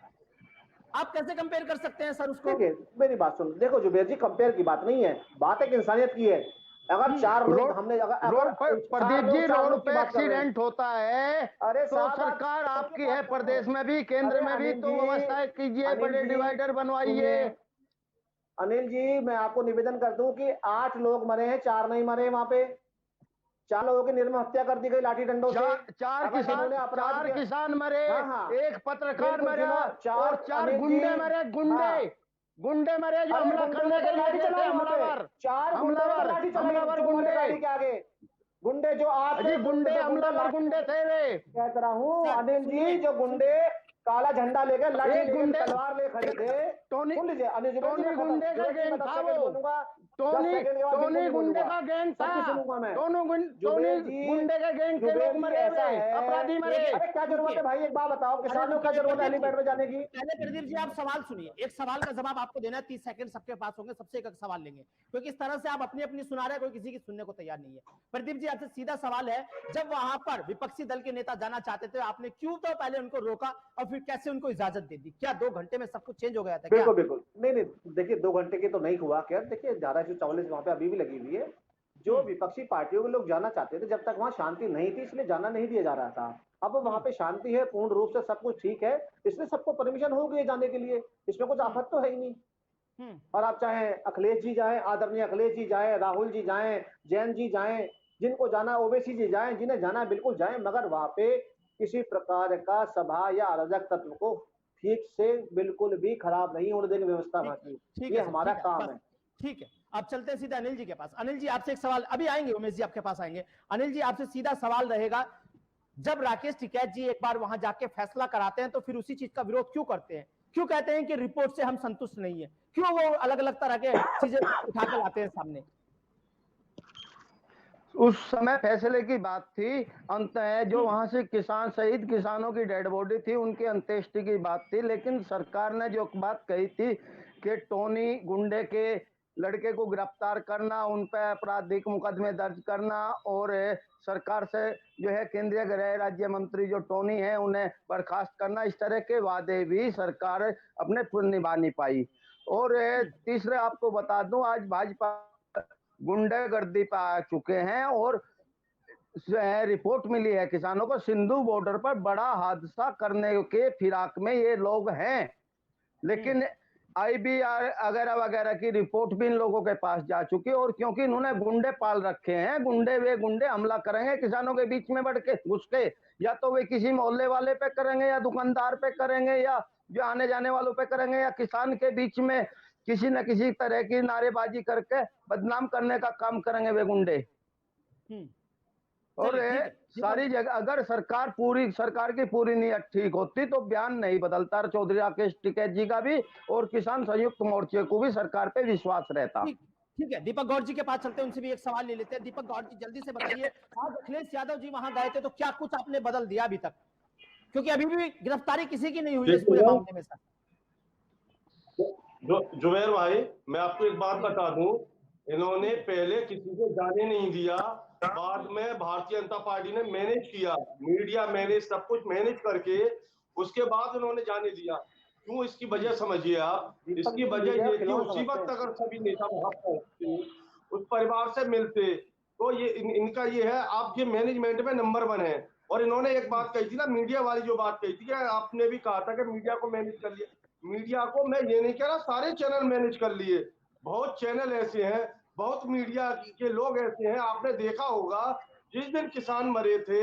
[SPEAKER 1] आप कैसे कंपेयर कर सकते हैं सर उसको?
[SPEAKER 5] देखिए मेरी बात सुन, देखो जुबेर जी कंपेयर की बात नहीं है, बात एक इंसानियत की है। अगर 4 लोग
[SPEAKER 2] रोड
[SPEAKER 5] हमने अगर
[SPEAKER 2] रोड पर प्रदीप जी,
[SPEAKER 5] 4
[SPEAKER 2] रोड
[SPEAKER 5] लोग की
[SPEAKER 2] पे
[SPEAKER 5] बात कर रहे हैं।
[SPEAKER 2] एक्सीडेंट होता है
[SPEAKER 5] अरे
[SPEAKER 2] तो
[SPEAKER 5] साहब,
[SPEAKER 2] सरकार
[SPEAKER 5] आप
[SPEAKER 2] आपकी
[SPEAKER 5] बात
[SPEAKER 2] है,
[SPEAKER 5] कर रहे
[SPEAKER 2] प्रदेश
[SPEAKER 5] हो।
[SPEAKER 2] में भी केंद्र
[SPEAKER 5] अरे
[SPEAKER 2] में भी,
[SPEAKER 5] अनिल
[SPEAKER 2] तो
[SPEAKER 5] जी,
[SPEAKER 2] व्यवस्था कीजिए,
[SPEAKER 5] अनिल
[SPEAKER 2] बड़े
[SPEAKER 5] जी,
[SPEAKER 2] डिवाइडर बनवाइए।
[SPEAKER 5] सुनिए, अनिल जी मैं आपको निवेदन कर दूं कि 8 लोग मरे हैं, 4 नहीं मरे वहां पे। 4 लोगों की निर्मम हत्या कर दी गई लाठी डंडों से।
[SPEAKER 2] चार
[SPEAKER 5] अगर जिन्होंने अपराध
[SPEAKER 2] चार
[SPEAKER 5] किया,
[SPEAKER 2] किसान मरे,
[SPEAKER 5] हाँ हाँ,
[SPEAKER 2] एक पत्रकार
[SPEAKER 5] बिल्कुल,
[SPEAKER 2] मरा, और 4
[SPEAKER 5] अनिल
[SPEAKER 2] गुंडे
[SPEAKER 5] जी,
[SPEAKER 2] मरे, गुंडे
[SPEAKER 5] हाँ,
[SPEAKER 2] गुंडे मरे जो
[SPEAKER 5] अरे
[SPEAKER 2] हमला
[SPEAKER 5] गुंडों
[SPEAKER 2] करने
[SPEAKER 5] ने
[SPEAKER 2] के
[SPEAKER 5] तो
[SPEAKER 2] लिए
[SPEAKER 5] लाठी
[SPEAKER 2] गए थे,
[SPEAKER 5] चलाई वहां पे,
[SPEAKER 2] हमलावर
[SPEAKER 5] 4 गुंडों ने तो लाठी चलाई
[SPEAKER 2] हमलावर
[SPEAKER 5] जो हमारे
[SPEAKER 2] गुंडे।
[SPEAKER 5] गाड़ी के आगे। गुंडे जो आप
[SPEAKER 2] अजी गुंडे,
[SPEAKER 5] जो
[SPEAKER 2] हमलावर
[SPEAKER 5] लाठी,
[SPEAKER 2] गुंडे थे वे।
[SPEAKER 5] कह रहा हूँ
[SPEAKER 1] सर,
[SPEAKER 5] अनिल जी,
[SPEAKER 1] सुनिए,
[SPEAKER 5] जो गुंडे काला झंडा लेकर लाठी
[SPEAKER 2] एक
[SPEAKER 5] लेकर
[SPEAKER 2] गुंडे,
[SPEAKER 5] तलवार ले खड़े थे,
[SPEAKER 2] टोनी
[SPEAKER 5] सुन लीजिए अनिल जी,
[SPEAKER 2] टोनी गुंडे का गैंग था वो।
[SPEAKER 5] बोलूंगा, 10
[SPEAKER 2] टोनी
[SPEAKER 5] सेकंड के बाद बिल्कुल
[SPEAKER 2] टोनी
[SPEAKER 5] नहीं
[SPEAKER 2] गुंडे
[SPEAKER 5] बोलूंगा,
[SPEAKER 2] का गैंग
[SPEAKER 5] सब कुछ
[SPEAKER 2] था।
[SPEAKER 5] सुनूंगा मैं।
[SPEAKER 2] टोनी
[SPEAKER 5] जुबेर जी,
[SPEAKER 2] गुंडे के गैंग के
[SPEAKER 5] जुबेर
[SPEAKER 2] लोग
[SPEAKER 5] जी
[SPEAKER 2] मरे
[SPEAKER 5] ऐसा
[SPEAKER 2] वे,
[SPEAKER 5] है,
[SPEAKER 2] अपराधी मरे।
[SPEAKER 5] अरे क्या जरूरत है भाई, एक बात बताओ, किसानों का जरूरत है हेलीपैड में जाने की?
[SPEAKER 1] पहले प्रदीप जी आप सवाल सुनिए, एक सवाल का जवाब आपको देना है, 30 सेकंड सबके पास होंगे, सबसे एक सवाल लेंगे, क्योंकि इस तरह से आप अपनी अपनी सुना रहे हैं, कोई किसी की सुनने को तैयार नहीं है। प्रदीप जी आपसे सीधा सवाल है, जब वहां पर विपक्षी दल के नेता जाना चाहते थे, आपने क्यों तो पहले उनको रोका और फिर कैसे उनको इजाजत दे दी? क्या 2 घंटे में सब कुछ चेंज हो गया था क्या?
[SPEAKER 5] बिल्कुल बिल्कुल, नहीं नहीं, देखिए 2 घंटे की तो नहीं हुआ, खैर देखिए धारा 144 वहां पे अभी भी लगी हुई है। जो विपक्षी पार्टियों के लोग जाना चाहते थे, जब तक वहां शांति नहीं थी इसलिए जाना नहीं दिया जा रहा था। अब वहां पे शांति है, पूर्ण रूप से सब कुछ ठीक है, इसलिए सबको परमिशन हो गई जाने के लिए, इसमें कुछ आफत तो है ही नहीं। और आप चाहे अखिलेश जी जाएं, आदरणीय अखिलेश जी जाएं, राहुल जी जाएं, जैन जी जाएं, जिनको जाना, ओवैसी जी जाएं, जिन्हें जाना बिल्कुल जाएं, मगर वहां पे किसी प्रकार का सभा या अराजक तत्व को ठीक से बिल्कुल भी खराब नहीं होने देंगे व्यवस्था वहां की, ये हमारा काम है।
[SPEAKER 1] ठीक है, अब चलते हैं सीधा अनिल जी के पास। अनिल जी आपसे एक सवाल, अभी आएंगे उमेश जी आपके पास आएंगे। अनिल जी आपसे सीधा सवाल रहेगा, जब राकेश टिकैत जी एक बार वहां जाके फैसला कराते हैं तो फिर उसी चीज का विरोध क्यों करते हैं? क्यों कहते हैं कि रिपोर्ट से हम संतुष्ट नहीं है? क्यों वो अलग अलग तरह के चीजें उठा के लाते हैं सामने?
[SPEAKER 2] उस समय फैसले की बात थी, अंत है जो वहां से किसान शहीद किसानों की डेड बॉडी थी, उनकी अंत्येष्टि की बात थी, लेकिन सरकार ने जो बात कही थी कि टोनी गुंडे के लड़के को गिरफ्तार करना, उन पर आपराधिक मुकदमे दर्ज करना, और सरकार से जो है केंद्रीय गृह राज्य मंत्री जो टोनी है उन्हें बर्खास्त करना, इस तरह के वादे भी सरकार अपने पूर्ण निभा नहीं पाई। और तीसरे आपको बता दूं, आज भाजपा गुंडागर्दी पे आ चुके हैं, और रिपोर्ट मिली है किसानों को, सिंधु बॉर्डर पर बड़ा हादसा करने के फिराक में ये लोग हैं, लेकिन IBR वगैरह वगैरह की रिपोर्ट भी इन लोगों के पास जा चुकी है। और क्योंकि इन्होंने गुंडे पाल रखे हैं, गुंडे हमला करेंगे किसानों के बीच में बढ़ के घुस के, या तो वे किसी मोहल्ले वाले पे करेंगे, या दुकानदार पे करेंगे, या जो आने जाने वालों पे करेंगे, या किसान के बीच में किसी न किसी तरह की नारेबाजी करके बदनाम करने का काम करेंगे वे गुंडे। और सारी जगह अगर सरकार की पूरी नीयत ठीक होती तो बयान नहीं बदलता चौधरी राकेश टिकैत जी का भी, और किसान संयुक्त मोर्चे को भी सरकार पे विश्वास रहता।
[SPEAKER 1] ठीक है, दीपक गौड़ जी के पास चलते हैं, उनसे भी एक सवाल ले लेते हैं। दीपक गौड़ जी, जल्दी से बताइए, आज अखिलेश यादव जी वहां गए थे तो क्या कुछ आपने बदल दिया अभी तक, क्योंकि अभी भी गिरफ्तारी किसी की नहीं हुई है इस पूरे मामले में सर।
[SPEAKER 3] जुबैर भाई, मैं आपको एक बात बता दूं, इन्होंने पहले किसी को जाने नहीं दिया, बाद में भारतीय जनता पार्टी ने मैनेज किया, मीडिया मैनेज, सब कुछ मैनेज करके उसके बाद उन्होंने जाने दिया। क्यों? इसकी वजह समझिए आप। इसकी वजह ये कि उसी वक्त अगर सभी नेता वहां पहुंचते, उस परिवार से मिलते, तो ये इनका ये है, आप ये मैनेजमेंट में नंबर 1 है। और इन्होंने एक बात कही थी ना, मीडिया वाली जो बात कही थी, आपने भी कहा था कि मीडिया को मैनेज कर लिया। मीडिया को मैं ये नहीं कह रहा, सारे चैनल मैनेज कर लिए। बहुत चैनल ऐसे हैं, बहुत मीडिया के लोग ऐसे हैं, आपने देखा होगा, जिस दिन किसान मरे थे,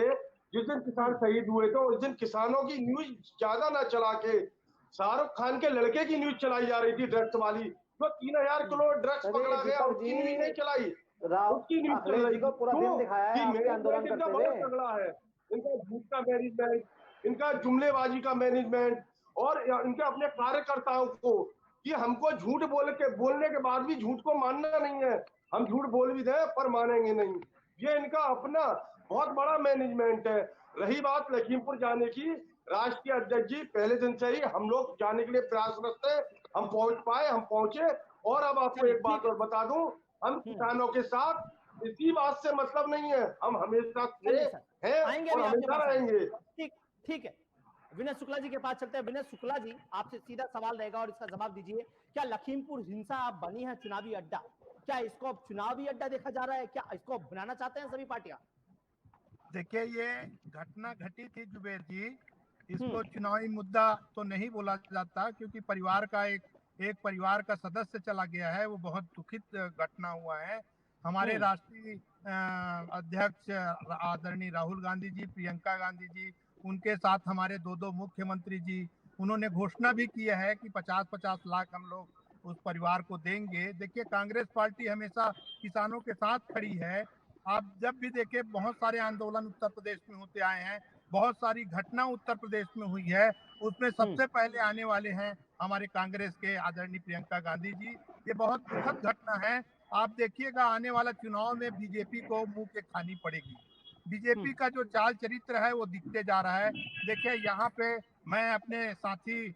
[SPEAKER 3] जिस दिन किसान शहीद हुए थे, उस दिन किसानों की न्यूज ज्यादा ना चला के शाहरुख खान के लड़के की न्यूज चलाई जा रही थी, ड्रग्स वाली, जो 3000 किलो ड्रग्स पकड़ा गया, उसकी न्यूज नहीं चलाई, उसकी न्यूज चल रही थी।
[SPEAKER 5] पूरा दिन दिखाया है आपके आंदोलन
[SPEAKER 3] इनका
[SPEAKER 5] करते
[SPEAKER 3] बहुत
[SPEAKER 5] हुए।
[SPEAKER 3] तगड़ा है, इनका झूठ का मैनेजमेंट, इनका जुमलेबाजी का मैनेजमेंट, और इनके अपने कार्यकर्ताओं को कि हमको झूठ बोलने के बाद भी झूठ को मानना नहीं है, हम झूठ बोल भी दें पर मानेंगे नहीं, ये इनका अपना बहुत बड़ा मैनेजमेंट है। रही बात लखीमपुर जाने की, राष्ट्रीय अध्यक्ष जी पहले दिन से ही हम लोग जाने के लिए प्रयासरत थे, हम पहुंच पाए, हम पहुंचे। और अब आपको एक बात और बता दूं, हम किसानों के साथ इसी बात से मतलब नहीं है, हम हमेशा थे, हैं और हमेशा रहेंगे।
[SPEAKER 1] ठीक, ठीक है, विनय शुक्ला जी के पास चलते हैं। विनय शुक्ला जी, आपसे सीधा सवाल रहेगा और इसका जवाब दीजिए। क्या लखीमपुर हिंसा अब बनी है चुनावी अड्डा? क्या इसको अब चुनावी अड्डा देखा जा रहा है? क्या इसको बनाना चाहते हैं सभी पार्टियां?
[SPEAKER 4] देखिए, ये घटना घटी थी जुबेर जी, इसको चुनावी मुद्दा तो नहीं बोला जाता, क्योंकि परिवार का एक परिवार का सदस्य चला गया है, वो बहुत दुखित घटना हुआ है। हमारे राष्ट्रीय अध्यक्ष आदरणीय राहुल गांधी जी, प्रियंका गांधी जी, उनके साथ हमारे दो मुख्यमंत्री जी, उन्होंने घोषणा भी की है कि 50-50 लाख हम लोग उस परिवार को देंगे। देखिए, कांग्रेस पार्टी हमेशा किसानों के साथ खड़ी है। आप जब भी देखें, बहुत सारे आंदोलन उत्तर प्रदेश में होते आए हैं, बहुत सारी घटना उत्तर प्रदेश में हुई है, उसमें सबसे पहले आने वाले हैं हमारे कांग्रेस के आदरणीय प्रियंका गांधी जी। ये बहुत दुखद घटना है। आप देखिएगा, आने वाला चुनाव में बीजेपी को मुंह के खानी पड़ेगी। बीजेपी का जो चाल चरित्र है वो दिखते जा रहा है। देखिए, यहाँ पे मैं अपने साथी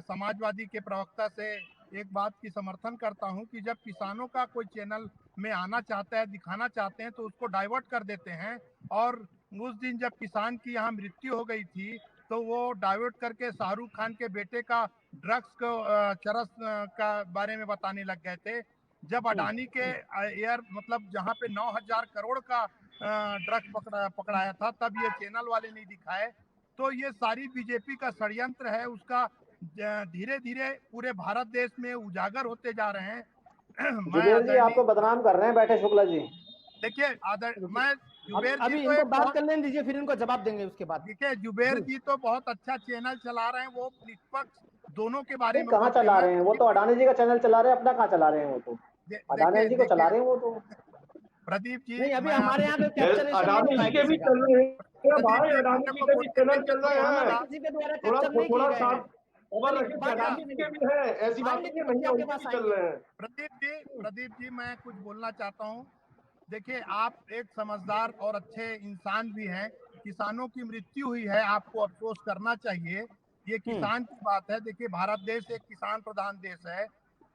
[SPEAKER 4] समाजवादी के प्रवक्ता से एक बात की समर्थन करता हूँ कि जब किसानों का कोई चैनल में आना चाहता है, दिखाना चाहते हैं, तो उसको डाइवर्ट कर देते हैं। और उस दिन जब किसान की यहाँ मृत्यु हो गई थी, तो वो डाइवर्ट करके शाहरुख खान के बेटे का ड्रग्स को चरस का बारे में बताने लग गए थे। जब अडानी के एयर मतलब जहाँ पे 9,000 करोड़ का ड्रग्स पकड़ाया था, तब ये चैनल वाले नहीं दिखाए। तो ये सारी बीजेपी का षड्यंत्र है, उसका धीरे धीरे पूरे भारत देश में उजागर होते जा रहे हैं।
[SPEAKER 5] जुबेर जी आपको बदनाम कर रहे हैं बैठे शुक्ला जी।
[SPEAKER 4] देखिए, मैं जुबेर
[SPEAKER 1] अभी
[SPEAKER 4] जी तो
[SPEAKER 1] इनको बात करने दीजिए, फिर इनको जवाब देंगे उसके बाद।
[SPEAKER 4] देखिए, जुबेर जी तो बहुत अच्छा चैनल चला रहे हैं, वो निष्पक्ष दोनों के बारे में
[SPEAKER 5] कहाँ चला रहे हैं? वो तो अडानी जी का चैनल चला रहे हैं, अपना कहाँ चला रहे हैं? वो तो अडानी जी को चला रहे हैं वो तो।
[SPEAKER 4] प्रदीप जी,
[SPEAKER 1] नहीं, अभी हमारे यहाँ पे
[SPEAKER 3] अडानी जी के भी चल रहे हैं भाई, अडानी जी के भी चैनल चल रहे हैं,
[SPEAKER 1] किसी के द्वारा
[SPEAKER 3] थोड़ा
[SPEAKER 1] कैप्चर नहीं
[SPEAKER 3] थोड़ा
[SPEAKER 1] किए गए हैं।
[SPEAKER 3] खबर रखिए, अडानी जी के भी है, ऐसी बात नहीं है, नहीं उनके भी चल रहे हैं।
[SPEAKER 4] प्रदीप जी, मैं कुछ बोलना चाहता हूँ। देखिए, आप एक समझदार और अच्छे इंसान भी हैं। किसानों की मृत्यु हुई है, आपको अफसोस करना चाहिए, ये किसान की बात है। देखिए, भारत देश एक किसान प्रधान देश है,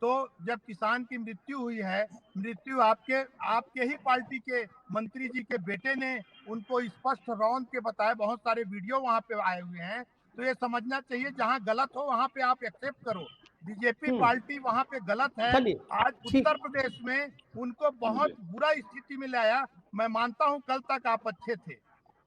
[SPEAKER 4] तो जब किसान की मृत्यु हुई है, मृत्यु आपके ही पार्टी के मंत्री जी के बेटे ने उनको स्पष्ट रौंद के बताया, बहुत सारे वीडियो वहां पे आए हुए हैं। तो ये समझना चाहिए, जहां गलत हो वहां पे आप एक्सेप्ट करो। बीजेपी पार्टी वहां पे गलत है। आज उत्तर प्रदेश में उनको बहुत बुरा स्थिति में लाया। मैं मानता हूं कल तक आप अच्छे थे,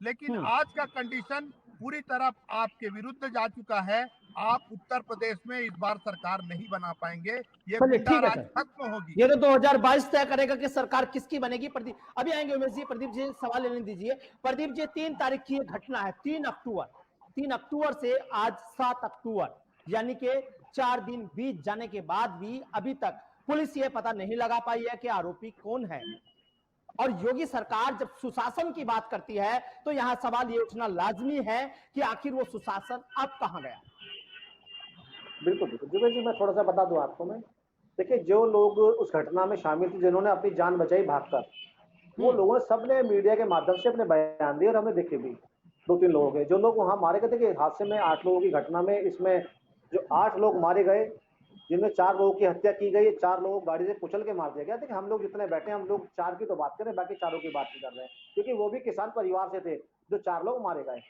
[SPEAKER 4] लेकिन आज का कंडीशन पूरी तरह आपके विरुद्ध जा चुका है। आप उत्तर प्रदेश में इस बार सरकार नहीं बना पाएंगे, ये गुंडाराज खत्म होगी।
[SPEAKER 1] ये तो 2022 तय करेगा कि सरकार किसकी बनेगी। प्रदीप अभी आएंगे, उमेश जी, प्रदीप जी सवाल लेने दीजिए। प्रदीप जी, 3 तारीख की घटना है, 3 अक्टूबर से आज 7 अक्टूबर, यानी कि 4 दिन बीत जाने के बाद भी अभी तक पुलिस ये पता नहीं लगा पाई है कि आरोपी कौन है। और योगी सरकार जब सुशासन की बात करती है तो यहां सवाल ये उठना लाजमी है कि आखिर वो सुशासन अब कहां गया।
[SPEAKER 5] बिल्कुल बिल्कुल जुबेर जी, मैं थोड़ा सा बता दूं आपको। मैं देखिए, जो लोग उस घटना में शामिल थे, जिन्होंने अपनी जान बचाई भागकर, वो लोगों ने सबने मीडिया के माध्यम से अपने बयान दिए और हमने देखे भी 2-3 लोगों के। जो लोग वहां मारे गए, देखिए हादसे में 8 लोगों की घटना में, इसमें जो 8 लोग मारे गए, जिनमें 4 लोगों की हत्या की गई, 4 लोगों को गाड़ी से कुचल के मार दिया गया। देखिए हम लोग जितने बैठे हैं, हम लोग 4 की तो बात कर रहे हैं, बाकी चारों की बात नहीं कर रहे हैं, क्योंकि वो भी किसान परिवार से थे जो 4 लोग मारे गए,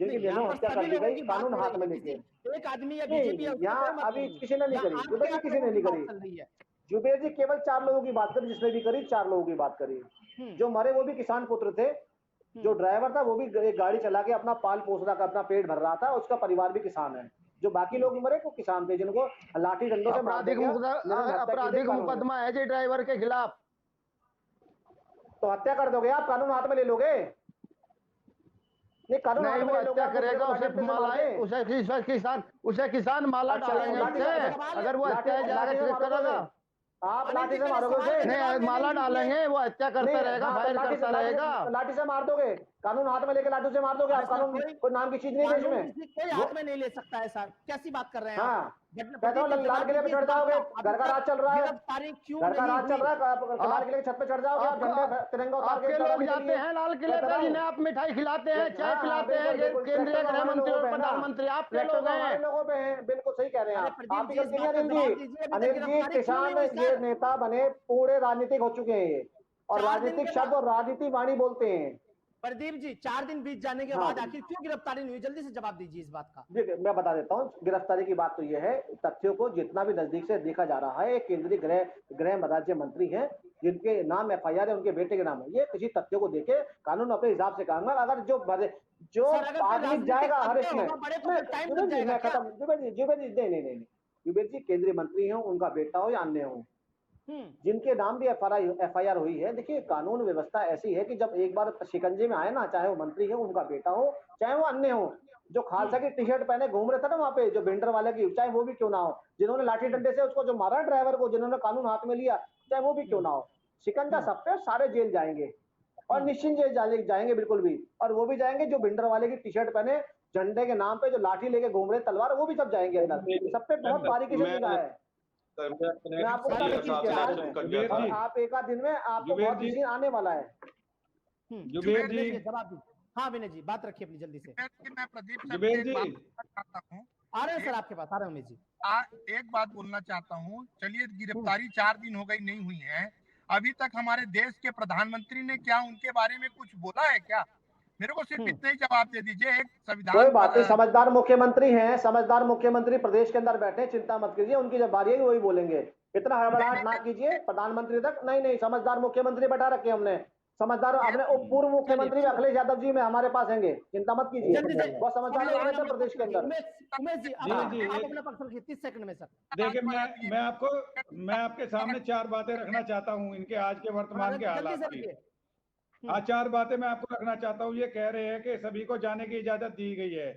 [SPEAKER 5] जिनकी
[SPEAKER 1] नहीं, यहाँ
[SPEAKER 5] निर्मम
[SPEAKER 1] पर
[SPEAKER 5] हत्या
[SPEAKER 1] सभी
[SPEAKER 5] कर दी
[SPEAKER 1] लोगों
[SPEAKER 5] गई
[SPEAKER 1] की बात
[SPEAKER 5] कानून
[SPEAKER 1] हो
[SPEAKER 5] हाथ
[SPEAKER 1] रही
[SPEAKER 5] में
[SPEAKER 1] है,
[SPEAKER 5] लेके।
[SPEAKER 1] किसी एक आदमी या
[SPEAKER 5] नहीं,
[SPEAKER 1] बीजेपी या उससे
[SPEAKER 5] यहाँ
[SPEAKER 1] कोई मतलब
[SPEAKER 5] अभी
[SPEAKER 1] नहीं।
[SPEAKER 5] किसी ने नहीं
[SPEAKER 1] यहाँ
[SPEAKER 5] करी,
[SPEAKER 1] आपके
[SPEAKER 5] जुबेर जी
[SPEAKER 1] यहाँ
[SPEAKER 5] किसी ने
[SPEAKER 1] लोगों
[SPEAKER 5] नहीं
[SPEAKER 1] की बात
[SPEAKER 5] करी।
[SPEAKER 1] चल रही है।
[SPEAKER 5] जुबेर जी केवल 4 लोगों की बात करी, जिसने भी करी 4 लोगों की बात करी। जो मरे वो भी किसान पुत्र थे, जो ड्राइवर था वो भी एक गाड़ी चला के अपना पाल पोस रहा था, अपना पेट भर रहा था, उसका परिवार भी किसान है। जो बाकी लोग मरे वो किसान थे, जिनको लाठी डंडों से मार दिया गया, निर्मम हत्या की गई
[SPEAKER 2] आपराधिक
[SPEAKER 5] कानून।
[SPEAKER 2] मुकदमा है जी ड्राइवर के खिलाफ।
[SPEAKER 5] तो हत्या कर दोगे आप, कानून हाथ में ले लोगे? नहीं, कानून हाथ
[SPEAKER 2] नहीं,
[SPEAKER 5] में
[SPEAKER 2] वो
[SPEAKER 5] ले लोगे,
[SPEAKER 2] हत्या
[SPEAKER 5] आप दूसरे
[SPEAKER 2] करेगा,
[SPEAKER 5] को
[SPEAKER 2] उसे
[SPEAKER 5] लाठी डंडे से मार
[SPEAKER 2] माला,
[SPEAKER 5] दें।
[SPEAKER 2] उसे किसान माला
[SPEAKER 5] अच्छा,
[SPEAKER 2] डालेंगे
[SPEAKER 5] लाठी
[SPEAKER 2] उससे।
[SPEAKER 5] से
[SPEAKER 2] अगर वो
[SPEAKER 5] लाठी
[SPEAKER 2] हत्या जाएगा
[SPEAKER 5] लाठी से
[SPEAKER 2] चेक करेगा।
[SPEAKER 5] मारोगे? आप
[SPEAKER 1] अनिल
[SPEAKER 5] लाठी
[SPEAKER 1] जी,
[SPEAKER 5] से
[SPEAKER 1] मेरे
[SPEAKER 5] मारोगे
[SPEAKER 1] सवाल
[SPEAKER 5] उसे?
[SPEAKER 1] का जवाब
[SPEAKER 2] नहीं,
[SPEAKER 1] देने
[SPEAKER 2] माला
[SPEAKER 1] दीजिए।
[SPEAKER 2] डालेंगे, वो हत्या करता
[SPEAKER 5] नहीं,
[SPEAKER 2] रहेगा,
[SPEAKER 5] हाँ, तो
[SPEAKER 2] फायर
[SPEAKER 5] लाठी
[SPEAKER 2] करता
[SPEAKER 5] से
[SPEAKER 2] रहेगा।
[SPEAKER 5] लाठी से मार दोगे? कानून हाथ में लेके लाठी से मार दोगे
[SPEAKER 1] अरे
[SPEAKER 5] आप?
[SPEAKER 1] सर,
[SPEAKER 5] कानून कोई नाम की चीज नहीं देश
[SPEAKER 1] कानून
[SPEAKER 5] में।
[SPEAKER 1] किसी कोई
[SPEAKER 5] वो
[SPEAKER 1] हाथ में नहीं ले सकता है सर, कैसी बात कर रहे हैं आप?
[SPEAKER 5] हाँ,
[SPEAKER 1] घटना-
[SPEAKER 5] कहता हूँ
[SPEAKER 1] प्रदीप जी,
[SPEAKER 5] लाल
[SPEAKER 1] जवाब
[SPEAKER 5] किले पे
[SPEAKER 1] दीजिए
[SPEAKER 5] चढ़
[SPEAKER 1] इस बात
[SPEAKER 5] जाओगे,
[SPEAKER 1] का।
[SPEAKER 5] घर का राज चल रहा है,
[SPEAKER 1] गिरफ्तारी क्यों
[SPEAKER 5] घर का
[SPEAKER 1] नहीं
[SPEAKER 5] राज चल
[SPEAKER 1] हुई?
[SPEAKER 5] रहा है, लाल किले की छत पे चढ़ जाओगे आप, झंडे तिरंगा उतार के
[SPEAKER 2] आपके लोग
[SPEAKER 5] लड़ाने के
[SPEAKER 2] जाते
[SPEAKER 5] लिए।
[SPEAKER 2] हैं लाल किले
[SPEAKER 5] कहता
[SPEAKER 2] पे,
[SPEAKER 5] हूँ।
[SPEAKER 2] जिन्हें आप मिठाई खिलाते हैं, चाय
[SPEAKER 5] हाँ,
[SPEAKER 2] पिलाते
[SPEAKER 5] बिल्कुल,
[SPEAKER 2] हैं,
[SPEAKER 5] बिल्कुल,
[SPEAKER 2] केंद्रीय
[SPEAKER 5] ट्रैक्टर तो
[SPEAKER 2] गृह
[SPEAKER 5] हमारे
[SPEAKER 2] मंत्री
[SPEAKER 5] लोगों
[SPEAKER 2] और
[SPEAKER 5] पे है ना,
[SPEAKER 2] प्रधानमंत्री आपके
[SPEAKER 5] ट्रैक्टर
[SPEAKER 2] लोग
[SPEAKER 5] तो हमारे
[SPEAKER 2] हैं।
[SPEAKER 5] लोगों पे हैं, बिल्कुल सही कह रहे हैं
[SPEAKER 1] अरे
[SPEAKER 5] आप।
[SPEAKER 1] प्रदीप
[SPEAKER 5] आप ही
[SPEAKER 1] जी, इस
[SPEAKER 5] गलती नहीं
[SPEAKER 1] बात
[SPEAKER 5] है
[SPEAKER 1] का
[SPEAKER 5] अनिल
[SPEAKER 1] जवाब
[SPEAKER 5] जी।
[SPEAKER 1] दीजिए, अभी तक
[SPEAKER 5] अनिल जी,
[SPEAKER 1] गिरफ्तारी क्यों नहीं
[SPEAKER 5] किसान
[SPEAKER 1] हुई
[SPEAKER 5] ये
[SPEAKER 1] सर?
[SPEAKER 5] नेता बने पूरे राजनीतिक हो चुके हैं ये, और
[SPEAKER 1] 4 दिन
[SPEAKER 5] राजनीतिक
[SPEAKER 1] के
[SPEAKER 5] शब्द
[SPEAKER 1] बाद,
[SPEAKER 5] और राजनीति वाणी बोलते हैं।
[SPEAKER 1] प्रदीप जी 4 दिन बीत जाने के
[SPEAKER 5] हाँ,
[SPEAKER 1] बाद आखिर क्यों गिरफ्तारी नहीं हुई? जल्दी से जवाब दीजिए इस बात का।
[SPEAKER 5] देखिए मैं बता देता हूँ, गिरफ्तारी की बात तो ये है, तथ्यों को जितना भी नजदीक से देखा जा रहा है, एक केंद्रीय गृह राज्य मंत्री हैं, जिनके नाम एफआईआर है, उनके बेटे के नाम है, ये किसी तथ्यों को देखे कानून अपने हिसाब से काम, अगर जो
[SPEAKER 1] सर, अगर कोई
[SPEAKER 5] आदमी
[SPEAKER 1] राजनीतिक
[SPEAKER 5] जाएगा हर
[SPEAKER 1] तथ्य
[SPEAKER 5] इसमें।
[SPEAKER 1] होगा बड़े तो
[SPEAKER 5] मैं
[SPEAKER 1] फिर टाइम
[SPEAKER 5] जुबेर
[SPEAKER 1] लग
[SPEAKER 5] जी,
[SPEAKER 1] जाएगा
[SPEAKER 5] मैं
[SPEAKER 1] क्या?
[SPEAKER 5] खत्म, जुबेर जी नहीं, जुबेर जी केंद्रीय मंत्री हो, उनका बेटा हो या अन्य हो, जिनके नाम भी एफआईआर हुई है। देखिए कानून व्यवस्था ऐसी है कि जब एक बार शिकंजे में आए ना, चाहे वो मंत्री है, उनका बेटा हो, चाहे वो अन्य हो, जो खालसा की टी शर्ट पहने घूम रहे थे ना वहां पे, जो भिंडर वाले की, चाहे वो भी क्यों ना हो, जिन्होंने लाठी डंडे से उसको जो मारा ड्राइवर को, जिन्होंने कानून हाथ में लिया, चाहे वो भी क्यों ना हो, शिकंजा सब पे, सारे जेल जाएंगे और निश्चिंत जेल जाएंगे बिल्कुल भी। और वो भी जाएंगे जो भिंडर वाले की टी शर्ट पहने, झंडे के नाम पे जो लाठी लेके घूम रहे तलवार, वो भी सब जाएंगे अंदर। सब पे बहुत बारीकी से निगाह है। मैं आपको बता दूं चीज के बारे में, और आप एक आध दिन में आपको बहुत चीज आने वाला है।
[SPEAKER 6] जुबेर जी,
[SPEAKER 1] जवाब दीजिए। हाँ विनय जी, बात रखिए अपनी जल्दी से।
[SPEAKER 4] मैं प्रदीप से
[SPEAKER 6] जुबेर
[SPEAKER 4] एक
[SPEAKER 6] जी।
[SPEAKER 4] बात बोलना चाहता हूँ।
[SPEAKER 1] आ रहे हैं सर आपके पास, आ रहे हैं उमेश जी।
[SPEAKER 4] एक बात बोलना चाहता हूँ। चलिए, गिरफ्तारी 4 दिन हो गई, नहीं हुई है, अभी तक हमारे देश के प्रधानमंत्री ने क्या उनके बारे में कुछ बोला है क्या? मेरे को सिर्फ इतना ही जवाब दे दीजिए। एक संविधान,
[SPEAKER 5] कोई बात नहीं, समझदार मुख्यमंत्री हैं, समझदार मुख्यमंत्री प्रदेश के अंदर बैठे, चिंता मत कीजिए, उनकी जब बारी है वही बोलेंगे, इतना हड़बड़ाहट ना कीजिए। प्रधानमंत्री तक नहीं, समझदार मुख्यमंत्री बैठा रखे हमने, समझदार अपने पूर्व मुख्यमंत्री अखिलेश यादव जी में हमारे पास हैंगे, चिंता मत कीजिए,
[SPEAKER 1] जल्दी से
[SPEAKER 5] बहुत समझदार लोग रहते हैं प्रदेश के अंदर।
[SPEAKER 1] उमेश जी, आप अपना पक्ष रखिए 30 सेकंड में सर।
[SPEAKER 6] देखिए मैं आपके सामने 4 बातें रखना चाहता हूं इनके आज के वर्तमान के हालात की। आज 4 बातें मैं आपको रखना चाहता हूं। ये कह रहे हैं कि सभी को जाने की इजाजत दी गई है।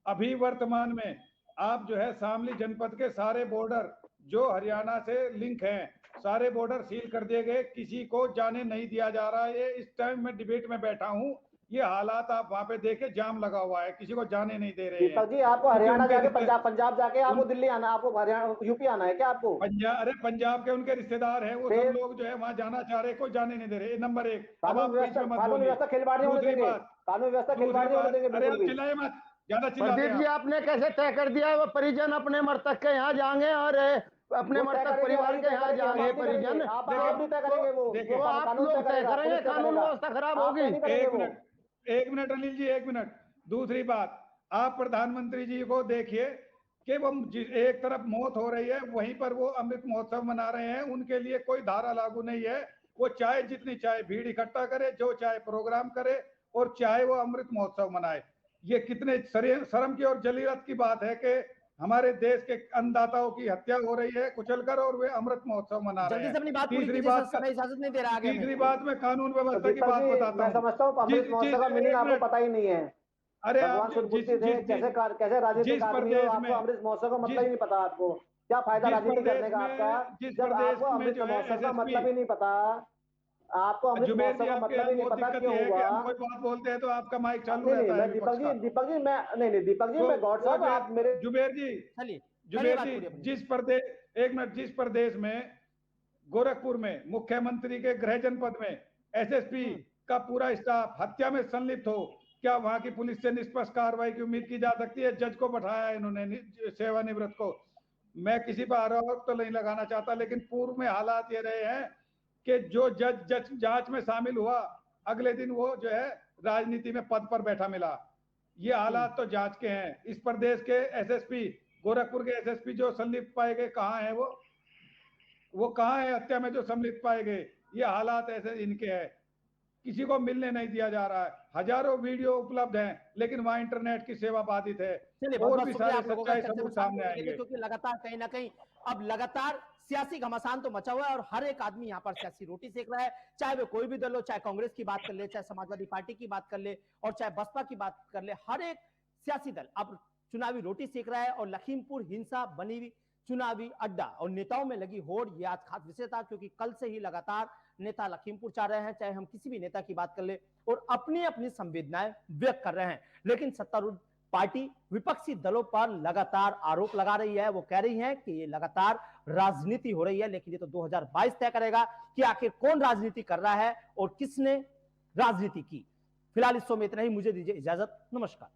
[SPEAKER 6] अभी वर्तमान में आप जो है शामली जनपद के सारे बॉर्डर जो हरियाणा से लिंक हैं, सारे बॉर्डर सील कर दिए गए, किसी को जाने नहीं दिया जा रहा है। इस टाइम मैं डिबेट में बैठा हूं, ये हालात आप वहां पे देखे, जाम लगा हुआ है, किसी को जाने नहीं दे रहे हैं।
[SPEAKER 5] दीपक जी, आपको हरियाणा जाके पंजाब जाके आपको दिल्ली आना, आपको हरियाणा यूपी आना है क्या आपको?
[SPEAKER 6] अरे पंजाब के उनके रिश्तेदार हैं, वो सब लोग जो है वहां जाना चाह रहे, कोई जाने नहीं दे रहे। नंबर 1,
[SPEAKER 5] कानून व्यवस्था खिलवाड़ नहीं होने देंगे, कानून व्यवस्था खिलवाड़ नहीं होने देंगे बिल्कुल भी।
[SPEAKER 6] चिल्लाए मत, ज्यादा चिल्लाते
[SPEAKER 2] प्रदीप जी,
[SPEAKER 6] हैं।
[SPEAKER 2] आपने कैसे तय कर दिया है वो परिजन अपने मृतक के यहाँ जाएंगे और अपने मृतक परिवार के यहाँ जाएंगे परिजन?
[SPEAKER 5] आप नहीं तय करेंगे,
[SPEAKER 2] वो आप लोग तय करेंगे, कानून व्यवस्था खराब होगी।
[SPEAKER 6] एक मिनट अनिल जी, 1 मिनट। दूसरी बात, आप प्रधानमंत्री जी को देखिए कि वो एक तरफ मौत हो रही है, वहीं पर वो अमृत महोत्सव मना रहे हैं। उनके लिए कोई धारा लागू नहीं है। वो चाहे जितनी चाहे भीड़ इकट्ठा करे, जो चाहे प्रोग्राम करे, और चाहे वो अमृत महोत्सव मनाए। ये कितने शर्म की और जलीलत की बात है कि हमारे देश के अन्नदाताओं की हत्या हो रही है कुचलकर, और वे अमृत महोत्सव मना रहे हैं। तीसरी बात मैं कानून व्यवस्था की बात बताता हूँ।
[SPEAKER 5] मैं समझता हूँ अमृत महोत्सव का मीनिंग आपको पता ही नहीं है।
[SPEAKER 6] अरे
[SPEAKER 5] भगवान सुरपुत्री थे, कैसे राजनीतिक आदमी हो, आपको अमृत महोत्सव का मतलब ही नहीं पता। आपको क्या फायदा राजनीति करने का आपका, जब आपको अमृत महोत्सव का मतलब ही नहीं पता। आपको अमृत महोत्सव का मतलब ही नहीं पता क्यों हुआ।
[SPEAKER 6] कोई बात बोलते हैं तो आपका माइक चालू
[SPEAKER 5] नहीं,
[SPEAKER 6] रहता है।
[SPEAKER 5] दीपक जी मैं गॉड साहब, आप मेरे
[SPEAKER 6] जुबेर जी, जिस एक मिनट, जिस प्रदेश में गोरखपुर में मुख्यमंत्री के गृह जनपद में एसएसपी का पूरा स्टाफ हत्या में संलिप्त हो, क्या वहां की पुलिस से निष्पक्ष कार्रवाई की उम्मीद की जा सकती है? जज को बैठाया इन्होंने, सेवानिवृत्त को। मैं किसी पर आरोप तो नहीं लगाना चाहता, लेकिन पूर्व में हालात ये रहे हैं कि जो जज जांच में शामिल हुआ, अगले दिन वो जो है राजनीति में पद पर बैठा मिला। ये हालात तो जांच के हैं। इस प्रदेश के एसएसपी, गोरखपुर के एसएसपी जो संलिप्त पाए गए, कहाँ है वो कहाँ है हत्या में जो सम्मिलित पाए गए? ये हालात ऐसे इनके हैं, किसी को मिलने नहीं दिया जा रहा है। हजारों वीडियो उपलब्ध हैं, लेकिन वहां इंटरनेट की सेवा बाधित है।
[SPEAKER 1] चलिए,
[SPEAKER 6] और
[SPEAKER 1] बहुत
[SPEAKER 6] भी
[SPEAKER 1] शुक्रिया
[SPEAKER 6] सारे
[SPEAKER 1] आप लोगों का
[SPEAKER 6] सच्चाई
[SPEAKER 1] चर्चा में
[SPEAKER 6] सबूत
[SPEAKER 1] शामिल
[SPEAKER 6] सामने
[SPEAKER 1] होने के लिए,
[SPEAKER 6] आएंगे।
[SPEAKER 1] क्योंकि लगातार कहीं ना कहीं अब लगातार सियासी घमासान तो मचा हुआ है और हर एक आदमी यहाँ पर सियासी रोटी सेक रहा है, चाहे वो कोई भी दल हो, चाहे कांग्रेस की बात कर ले, चाहे समाजवादी पार्टी की बात कर ले और चाहे बसपा की बात कर ले। हर एक सियासी दल अब चुनावी रोटी सेक रहा है और लखीमपुर हिंसा बनी हुई चुनावी अड्डा और नेताओं में लगी होड़, ये आज खास विषय था, क्योंकि कल से ही लगातार नेता लखीमपुर जा रहे हैं, चाहे हम किसी भी नेता की बात कर ले, और अपनी अपनी संवेदनाएं व्यक्त कर रहे हैं। लेकिन सत्तारूढ़ पार्टी विपक्षी दलों पर लगातार आरोप लगा रही है। वो कह रही है कि ये लगातार राजनीति हो रही है, लेकिन ये तो 2022 तय करेगा कि आखिर कौन राजनीति कर रहा है और किसने राजनीति की। फिलहाल इस शो में इतना ही, मुझे दीजिए इजाजत, नमस्कार।